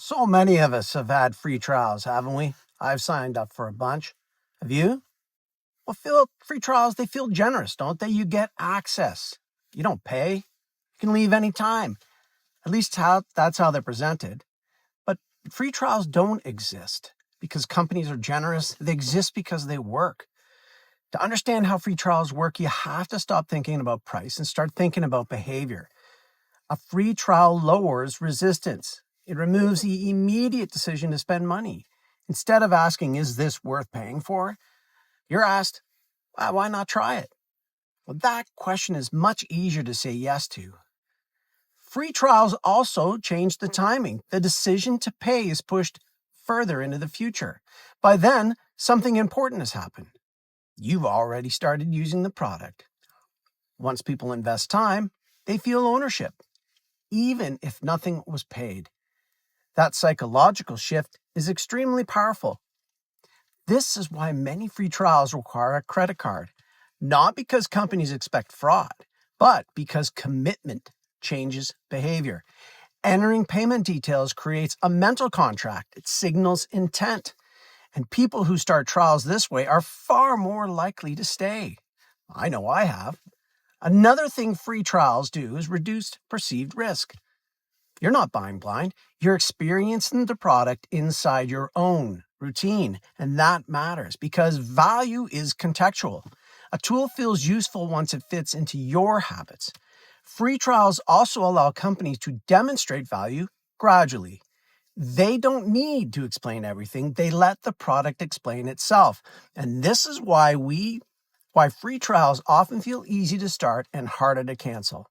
So many of us have had free trials, haven't we? I've signed up for a bunch. Have you? Well, free trials, they feel generous, don't they? You get access. You don't pay. You can leave anytime. At least that's how they're presented. But free trials don't exist because companies are generous. They exist because they work. To understand how free trials work, you have to stop thinking about price and start thinking about behavior. A free trial lowers resistance. It removes the immediate decision to spend money. Instead of asking, is this worth paying for? You're asked, why not try it? Well, that question is much easier to say yes to. Free trials also change the timing. The decision to pay is pushed further into the future. By then, something important has happened. You've already started using the product. Once people invest time, they feel ownership, even if nothing was paid. That psychological shift is extremely powerful. This is why many free trials require a credit card, not because companies expect fraud, but because commitment changes behavior. Entering payment details creates a mental contract. It signals intent. And people who start trials this way are far more likely to stay. I know I have. Another thing free trials do is reduce perceived risk. You're not buying blind. You're experiencing the product inside your own routine. And that matters because value is contextual. A tool feels useful once it fits into your habits. Free trials also allow companies to demonstrate value gradually. They don't need to explain everything. They let the product explain itself. And this is why free trials often feel easy to start and harder to cancel.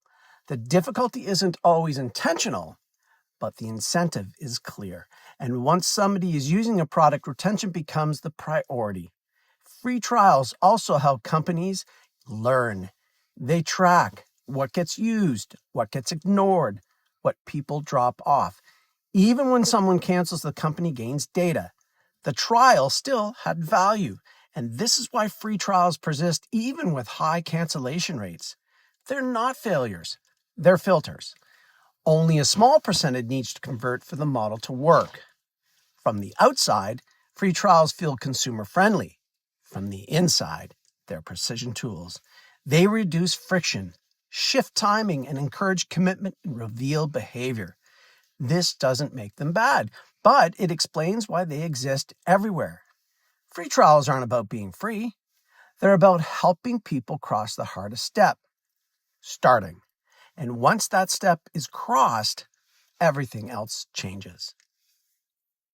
The difficulty isn't always intentional, but the incentive is clear. And once somebody is using a product, retention becomes the priority. Free trials also help companies learn. They track what gets used, what gets ignored, what people drop off. Even when someone cancels, the company gains data. The trial still had value. And this is why free trials persist even with high cancellation rates. They're not failures. They're filters. Only a small percentage needs to convert for the model to work. From the outside, free trials feel consumer-friendly. From the inside, they're precision tools. They reduce friction, shift timing, and encourage commitment and reveal behavior. This doesn't make them bad, but it explains why they exist everywhere. Free trials aren't about being free. They're about helping people cross the hardest step, starting. And once that step is crossed, everything else changes.